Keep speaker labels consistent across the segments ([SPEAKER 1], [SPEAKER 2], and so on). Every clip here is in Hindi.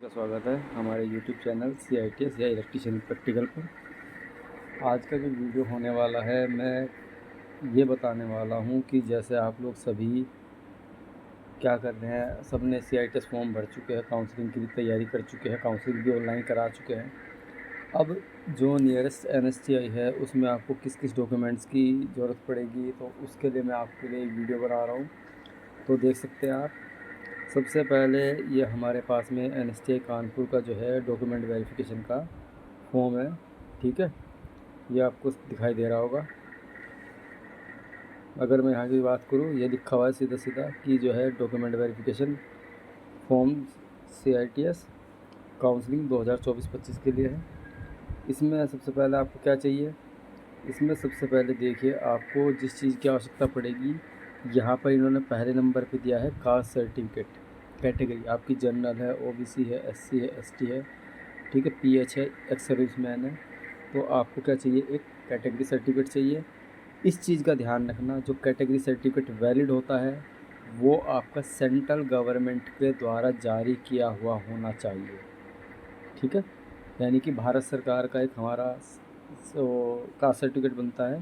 [SPEAKER 1] का स्वागत है हमारे YouTube चैनल CITS या इलेक्ट्रीशियन प्रैक्टिकल पर। आज का जो वीडियो होने वाला है, मैं ये बताने वाला हूँ कि जैसे आप लोग सभी क्या कर रहे हैं। सब ने CITS फॉर्म भर चुके हैं, काउंसलिंग की भी तैयारी कर चुके हैं, काउंसलिंग भी ऑनलाइन करा चुके हैं। अब जो नियरेस्ट NSTI है उसमें आपको किस किस डॉक्यूमेंट्स की ज़रूरत पड़ेगी, तो उसके लिए मैं आपके लिए वीडियो बना रहा हूँ। तो देख सकते हैं आप। सबसे पहले ये हमारे पास में NSTI कानपुर का जो है डॉक्यूमेंट वेरिफिकेशन का फॉर्म है, ठीक है। ये आपको दिखाई दे रहा होगा। अगर मैं यहाँ की बात करूँ, ये लिखा हुआ है सीधा सीधा कि जो है document verification form CITS counselling 2024-25 के लिए है। इसमें सबसे पहले आपको क्या चाहिए, इसमें सबसे पहले देखिए आपको जिस चीज़ की आवश्यकता पड़ेगी, यहाँ पर इन्होंने पहले नंबर पे दिया है कास्ट सर्टिफिकेट। कैटेगरी आपकी जनरल है, OBC है, SC है, ST है, ठीक है, PH है, एक्स सर्विसमैन है। तो आपको क्या चाहिए, एक कैटेगरी सर्टिफिकेट चाहिए। इस चीज़ का ध्यान रखना, जो कैटेगरी सर्टिफिकेट वैलिड होता है वो आपका सेंट्रल गवर्नमेंट के द्वारा जारी किया हुआ होना चाहिए, ठीक है। यानी कि भारत सरकार का एक हमारा कास्ट सर्टिफिकेट बनता है,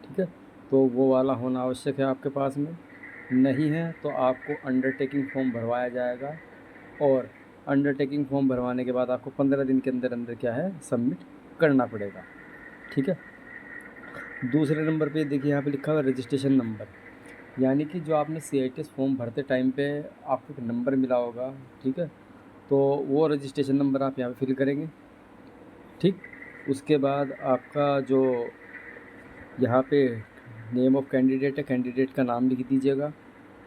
[SPEAKER 1] ठीक है। तो वो वाला होना आवश्यक है आपके पास में। नहीं है तो आपको अंडरटेकिंग फॉर्म भरवाया जाएगा, और अंडरटेकिंग फॉर्म भरवाने के बाद आपको 15 दिन के अंदर अंदर क्या है, सबमिट करना पड़ेगा, ठीक है। दूसरे नंबर पे देखिए यहाँ पे लिखा हुआ रजिस्ट्रेशन नंबर, यानी कि जो आपने CITS फॉर्म भरते टाइम पे आपको एक नंबर मिला होगा, ठीक है। तो वो रजिस्ट्रेशन नंबर आप यहाँ पे फिल करेंगे, ठीक। उसके बाद आपका जो यहाँ पे नेम ऑफ कैंडिडेट है, कैंडिडेट का नाम लिख दीजिएगा,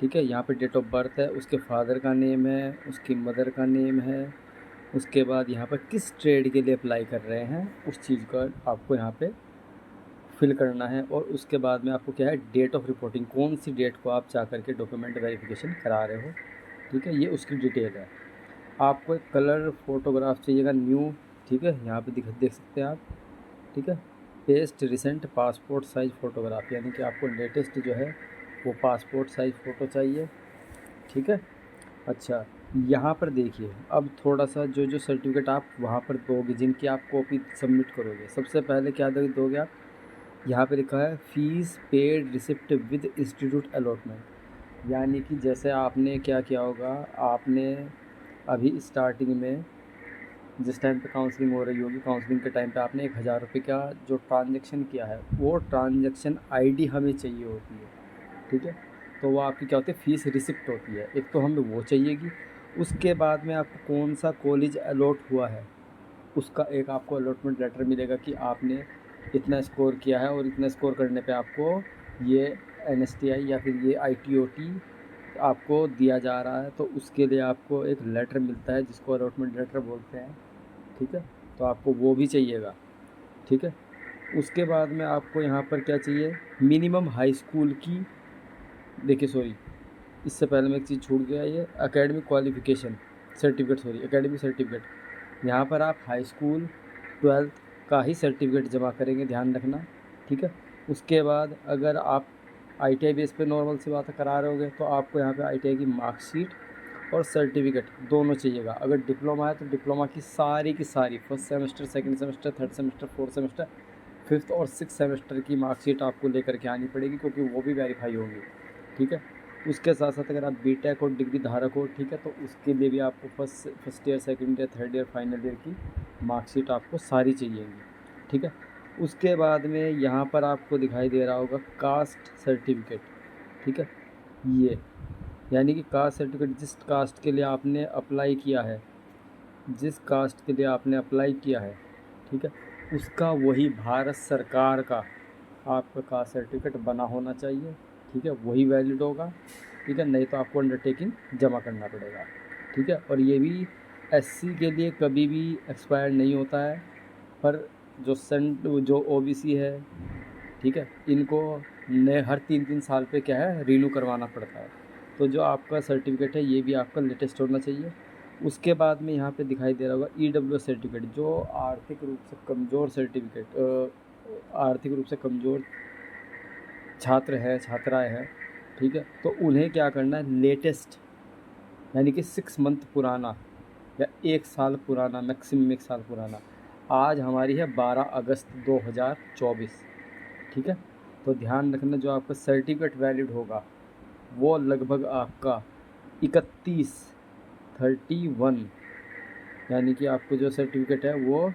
[SPEAKER 1] ठीक है। यहाँ पे डेट ऑफ बर्थ है, उसके फादर का नेम है, उसकी मदर का नेम है। उसके बाद यहाँ पर किस ट्रेड के लिए अप्लाई कर रहे हैं उस चीज़ का आपको यहाँ पे फिल करना है। और उसके बाद में आपको क्या है, डेट ऑफ रिपोर्टिंग, कौन सी डेट को आप जा कर के डॉक्यूमेंट वेरिफिकेशन करा रहे हो, ठीक है। ये उसकी डिटेल है। आपको एक कलर फोटोग्राफ चाहिएगा न्यू, ठीक है। यहाँ पे देख सकते हैं आप, ठीक है। Paste recent passport size photograph, यानी कि आपको लेटेस्ट जो है वो पासपोर्ट साइज़ फ़ोटो चाहिए, ठीक है। अच्छा, यहाँ पर देखिए, अब थोड़ा सा जो सर्टिफिकेट आप वहाँ पर दोगे, जिनकी आप कॉपी सबमिट करोगे, सबसे पहले क्या दोगे आप, यहाँ पे लिखा है fees paid receipt with institute allotment. यानी कि जैसे आपने क्या किया होगा, आपने अभी स्टार्टिंग में जिस टाइम पे काउंसलिंग हो रही होगी, काउंसलिंग के टाइम पे आपने 1000 रुपये का जो ट्रांजेक्शन किया है, वो ट्रांजेक्शन ID हमें चाहिए होती है, ठीक है। तो वो आपकी क्या होती है, फ़ीस रिसिप्ट होती है। एक तो हमें वो चाहिएगी। उसके बाद में आपको कौन सा कॉलेज अलॉट हुआ है उसका एक आपको अलॉटमेंट लेटर मिलेगा कि आपने इतना स्कोर किया है, और इतना स्कोर करने पे आपको ये NSTI या फिर ये ITOT आपको दिया जा रहा है। तो उसके लिए आपको एक लेटर मिलता है जिसको अलॉटमेंट लेटर बोलते हैं, ठीक है। तो आपको वो भी चाहिएगा, ठीक है। उसके बाद में आपको यहाँ पर क्या चाहिए, मिनिमम हाई स्कूल की, देखिए सॉरी, इससे पहले मैं एक चीज़ छूट गया, ये academic qualification certificate, sorry academic certificate. यहाँ पर आप हाई स्कूल 12th का ही सर्टिफिकेट जमा करेंगे, ध्यान रखना, ठीक है। उसके बाद अगर आप ITI बेस पे नॉर्मल सी बात करा रहे होगे तो आपको यहाँ पे ITI की मार्कशीट और सर्टिफिकेट दोनों चाहिएगा। अगर डिप्लोमा है तो डिप्लोमा की सारी first semester, second semester, third semester, fourth semester, fifth और सिक्स सेमेस्टर की मार्कशीट आपको लेकर के आनी पड़ेगी, क्योंकि वो भी वेरीफाई होगी, ठीक है। उसके साथ साथ अगर आप BTech और डिग्री धारक हो, ठीक है, तो उसके लिए भी आपको first year, second year, third year, final year की मार्कशीट आपको सारी चाहिएगी, ठीक है। उसके बाद में यहाँ पर आपको दिखाई दे रहा होगा कास्ट सर्टिफिकेट, ठीक है। ये यानी कि कास्ट सर्टिफिकेट, जिस कास्ट के लिए आपने अप्लाई किया है, जिस कास्ट के लिए आपने अप्लाई किया है, ठीक है, उसका वही भारत सरकार का आपका कास्ट सर्टिफिकेट बना होना चाहिए, ठीक है। वही वैलिड होगा, ठीक है। नहीं तो आपको अंडरटेकिंग जमा करना पड़ेगा, ठीक है। और ये भी SC के लिए कभी भी एक्सपायर नहीं होता है, पर जो OBC है, ठीक है, इनको नए हर 3-3 साल पे क्या है, रिन्यू करवाना पड़ता है। तो जो आपका सर्टिफिकेट है ये भी आपका लेटेस्ट होना चाहिए। उसके बाद में यहाँ पे दिखाई दे रहा होगा EWS सर्टिफिकेट, जो आर्थिक रूप से कमज़ोर सर्टिफिकेट, आर्थिक रूप से कमज़ोर छात्र है, छात्राएँ हैं, ठीक है। तो उन्हें क्या करना है, लेटेस्ट यानी कि 6 मंथ पुराना या 1 साल पुराना, मैक्सिमम 1 साल पुराना। आज हमारी है 12 अगस्त 2024, ठीक है। तो ध्यान रखना, जो आपका सर्टिफिकेट वैलिड होगा वो लगभग आपका 31 यानी कि आपको जो सर्टिफिकेट है वो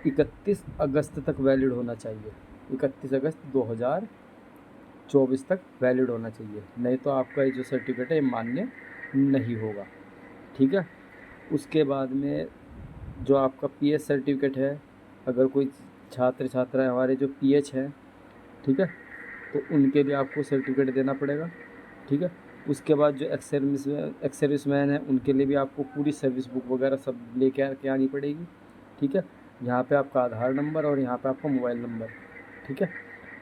[SPEAKER 1] 31 अगस्त तक वैलिड होना चाहिए। 31 अगस्त 2024 तक वैलिड होना चाहिए, नहीं तो आपका ये जो सर्टिफिकेट है ये मान्य नहीं होगा, ठीक है। उसके बाद में जो आपका पीएच सर्टिफिकेट है, अगर कोई छात्र छात्रा हमारे जो पीएच हैं, ठीक है, तो उनके लिए आपको सर्टिफिकेट देना पड़ेगा, ठीक है। उसके बाद जो एक्स सर्विसमैन है उनके लिए भी आपको पूरी सर्विस बुक वगैरह सब लेके के आनी पड़ेगी, ठीक है। यहाँ पे आपका आधार नंबर और यहाँ पे आपका मोबाइल नंबर, ठीक है।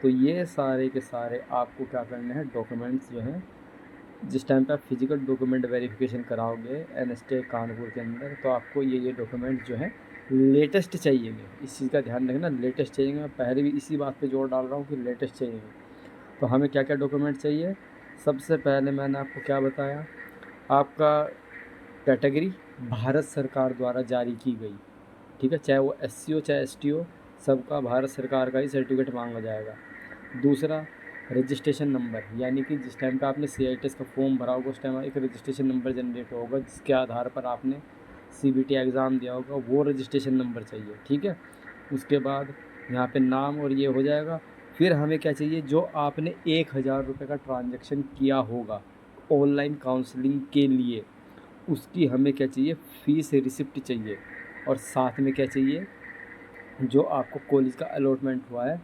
[SPEAKER 1] तो ये सारे के सारे आपको क्या करने हैं, डॉक्यूमेंट्स जो हैं, जिस टाइम पे आप फिजिकल डॉक्यूमेंट वेरिफिकेशन कराओगे एनएसटे कानपुर के अंदर, तो आपको ये डॉक्यूमेंट्स जो हैं लेटेस्ट चाहिएंगे। इस चीज़ का ध्यान रखना, लेटेस्ट चाहिएंगे। मैं पहले भी इसी बात पे जोर डाल रहा हूँ कि लेटेस्ट चाहिएंगे। तो हमें क्या क्या डॉक्यूमेंट चाहिए, सबसे पहले मैंने आपको क्या बताया, आपका कैटेगरी भारत सरकार द्वारा जारी की गई, ठीक है, चाहे वो एससी हो चाहे एसटी हो, सबका भारत सरकार का ही सर्टिफिकेट मांगा जाएगा। दूसरा, रजिस्ट्रेशन नंबर, यानी कि जिस टाइम पे आपने CITS का फॉर्म भरा होगा उस टाइम एक रजिस्ट्रेशन नंबर जनरेट होगा, जिसके आधार पर आपने CBT एग्ज़ाम दिया होगा, वो रजिस्ट्रेशन नंबर चाहिए, ठीक है। उसके बाद यहाँ पे नाम और ये हो जाएगा। फिर हमें क्या चाहिए, जो आपने 1000 रुपये का ट्रांजैक्शन किया होगा ऑनलाइन काउंसलिंग के लिए, उसकी हमें क्या चाहिए, फ़ीस रिसिप्ट चाहिए। और साथ में क्या चाहिए, जो आपको कॉलेज का अलॉटमेंट हुआ है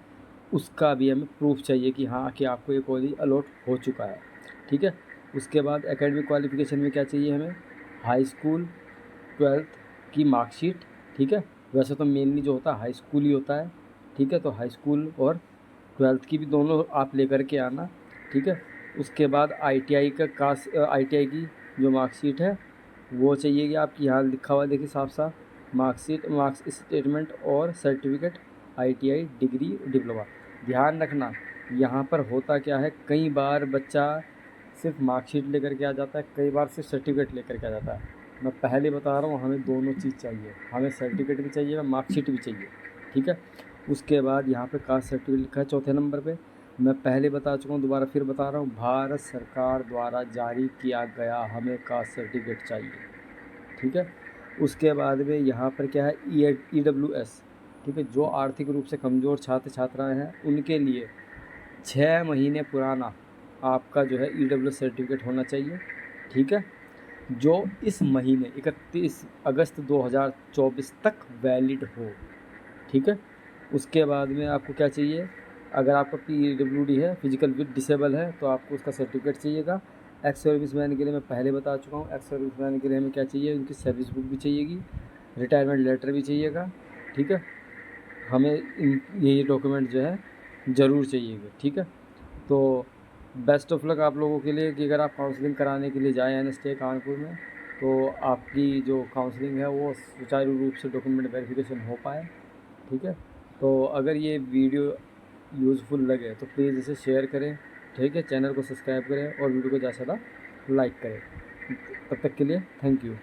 [SPEAKER 1] उसका भी हमें प्रूफ चाहिए कि हाँ कि आपको ये कॉलेज अलॉट हो चुका है, ठीक है। उसके बाद एकेडमिक क्वालिफ़िकेशन में क्या चाहिए हमें, हाई स्कूल 12th की मार्कशीट, ठीक है। वैसे तो मेनली जो होता है हाई स्कूल ही होता है, ठीक है। तो हाई स्कूल और 12th की भी दोनों आप लेकर के आना, ठीक है। उसके बाद ITI की जो मार्कशीट है वो चाहिए कि आपकी, यहाँ लिखा हुआ देखिए साफ साफ, मार्कशीट, मार्क्स स्टेटमेंट और सर्टिफिकेट ITI डिग्री डिप्लोमा। ध्यान रखना, यहाँ पर होता क्या है, कई बार बच्चा सिर्फ मार्कशीट लेकर के आ जाता है, कई बार सिर्फ सर्टिफिकेट लेकर के आ जाता है। मैं पहले बता रहा हूँ, हमें दोनों चीज़ चाहिए, हमें सर्टिफिकेट भी चाहिए, मार्कशीट भी चाहिए, ठीक है। उसके बाद यहाँ पे कास्ट सर्टिफिकेट लिखा है चौथे नंबर पे। मैं पहले बता चुका हूँ, दोबारा फिर बता रहा हूँ, भारत सरकार द्वारा जारी किया गया हमें कास्ट सर्टिफिकेट चाहिए, ठीक है। उसके बाद में यहाँ पर क्या है, EWS, ठीक है, जो आर्थिक रूप से कमज़ोर छात्र छात्राएँ हैं उनके लिए 6 महीने पुराना आपका जो है EWS सर्टिफिकेट होना चाहिए, ठीक है, जो इस महीने 31 अगस्त 2024 तक वैलिड हो, ठीक है। उसके बाद में आपको क्या चाहिए, अगर आपका PWD है, फिजिकल विद डिसेबल है, तो आपको उसका सर्टिफिकेट चाहिएगा। एक्स सर्विसमैन के लिए मैं पहले बता चुका हूँ, एक्स सर्विसमैन के लिए हमें क्या चाहिए, उनकी सर्विस बुक भी चाहिएगी, रिटायरमेंट लेटर भी चाहिएगा, ठीक है। हमें ये डॉक्यूमेंट जो है ज़रूर चाहिएगा, ठीक है। तो बेस्ट ऑफ लक आप लोगों के लिए कि अगर आप काउंसलिंग कराने के लिए जाएँ NSTA कानपुर में, तो आपकी जो काउंसलिंग है वो सुचारू रूप से डॉक्यूमेंट वेरिफिकेशन हो पाए, ठीक है। तो अगर ये वीडियो यूज़फुल लगे तो प्लीज़ इसे शेयर करें, ठीक है, चैनल को सब्सक्राइब करें और वीडियो को ज़्यादा से ज़्यादा लाइक करें। तब तक के लिए थैंक यू।